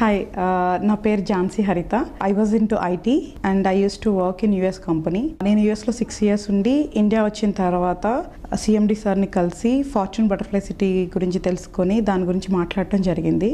Hi, నా పేరు ఝాన్సీ హరిత. I was into IT and I used to work in US company. నేను యూఎస్లో 6 years ఉండి ఇండియా వచ్చిన తర్వాత సిఎండి సార్ని కలిసి ఫార్చ్యూన్ బటర్ఫ్లై సిటీ గురించి తెలుసుకొని దాని గురించి మాట్లాడటం జరిగింది.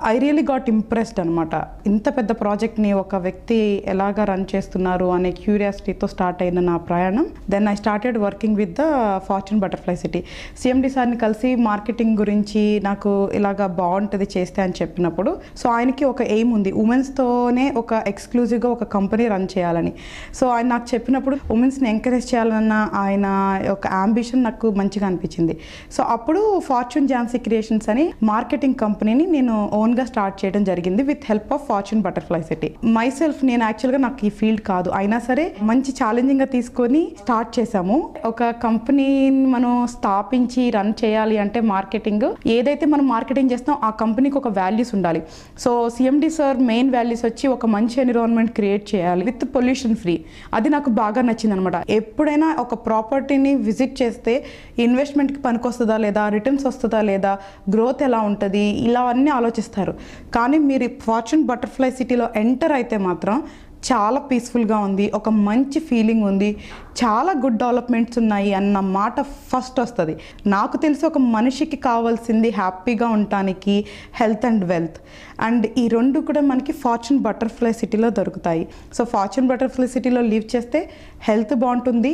ఐ రియలీ గాట్ ఇంప్రెస్డ్ అనమాట. ఇంత పెద్ద ప్రాజెక్ట్ని ఒక వ్యక్తి ఎలాగా రన్ చేస్తున్నారు అనే క్యూరియాసిటీతో స్టార్ట్ అయిన నా ప్రయాణం. Then I started working with the fortune butterfly city. CMD సార్ని కలిసి మార్కెటింగ్ గురించి నాకు ఇలాగా బాగుంటుంది చేస్తే అని చెప్పినప్పుడు, సో ఆయనకి ఒక ఎయిమ్ ఉంది, ఉమెన్స్తోనే ఒక ఎక్స్క్లూజివ్గా ఒక కంపెనీ రన్ చేయాలని. సో ఆయన నాకు చెప్పినప్పుడు ఉమెన్స్ని ఎంకరేజ్ చేయాలన్న ఆయన ఒక అంబిషన్ నాకు మంచిగా అనిపించింది. సో అప్పుడు ఫార్చ్యూన్ ఝాన్సీ క్రియేషన్స్ అని మార్కెటింగ్ కంపెనీని నేను ఓన్గా స్టార్ట్ చేయడం జరిగింది with help of fortune butterfly city. My self నేను యాక్చువల్గా నాకు ఈ ఫీల్డ్ కాదు, అయినా సరే మంచి ఛాలెంజింగ్గా తీసుకొని స్టార్ట్ చేశాము. ఒక కంపెనీని మనం స్థాపించి రన్ చేయాలి అంటే మార్కెటింగ్, ఏదైతే మనం మార్కెటింగ్ చేస్తాం ఆ కంపెనీకి ఒక వాల్యూస్ ఉండాలి. So CMD sir main values వచ్చి ఒక మంచి ఎన్విరాన్మెంట్ క్రియేట్ చేయాలి విత్ పొల్యూషన్ ఫ్రీ. అది నాకు బాగా నచ్చింది అనమాట. ఎప్పుడైనా ఒక ప్రాపర్టీని విజిట్ చేస్తే ఇన్వెస్ట్మెంట్కి పనికొస్తుందా లేదా, రిటర్న్స్ వస్తుందా లేదా, గ్రోత్ ఎలా ఉంటుంది, ఇలా అన్నీ ఆలోచిస్తారు. కానీ మీరు ఫార్చ్యూన్ బటర్ఫ్లై సిటీలో ఎంటర్ అయితే మాత్రం చాలా పీస్ఫుల్గా ఉంది, ఒక మంచి ఫీలింగ్ ఉంది, చాలా గుడ్ డెవలప్మెంట్స్ ఉన్నాయి అన్న మాట ఫస్ట్ వస్తుంది. నాకు తెలిసి ఒక మనిషికి కావాల్సింది హ్యాపీగా ఉండటానికి హెల్త్ అండ్ వెల్త్, అండ్ ఈ రెండు కూడా మనకి ఫార్చ్యూన్ బటర్ఫ్లై సిటీలో దొరుకుతాయి. సో ఫార్చ్యూన్ బటర్ఫ్లై సిటీలో లివ్ చేస్తే హెల్త్ బాగుంటుంది,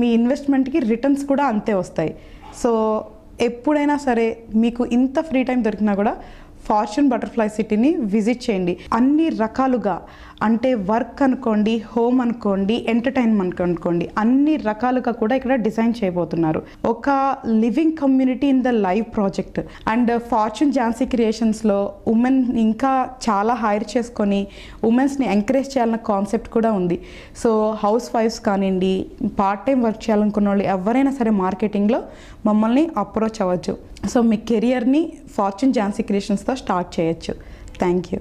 మీ ఇన్వెస్ట్మెంట్కి రిటర్న్స్ కూడా అంతే వస్తాయి. సో ఎప్పుడైనా సరే మీకు ఇంత ఫ్రీ టైం దొరికినా కూడా ఫార్చ్యూన్ బటర్ఫ్లై సిటీని విజిట్ చేయండి. అన్ని రకాలుగా, అంటే వర్క్ అనుకోండి, హోమ్ అనుకోండి, ఎంటర్టైన్మెంట్ అనుకోండి, అన్ని రకాలుగా కూడా ఇక్కడ డిజైన్ చేయబోతున్నారు. ఒక living community in the live project. And fortune Jhansi క్రియేషన్స్లో ఉమెన్ ఇంకా చాలా హైర్ చేసుకొని ఉమెన్స్ని ఎంకరేజ్ చేయాలన్న కాన్సెప్ట్ కూడా ఉంది. సో హౌస్ వైఫ్స్ కానివ్వండి, పార్ట్ టైం వర్క్ చేయాలనుకున్న వాళ్ళు ఎవరైనా సరే మార్కెటింగ్లో మమ్మల్ని అప్రోచ్ అవ్వచ్చు. సో మీ కెరియర్ని ఫార్చ్యూన్ ఝాన్సీ క్రియేషన్స్తో స్టార్ట్ చేయొచ్చు. Thank you.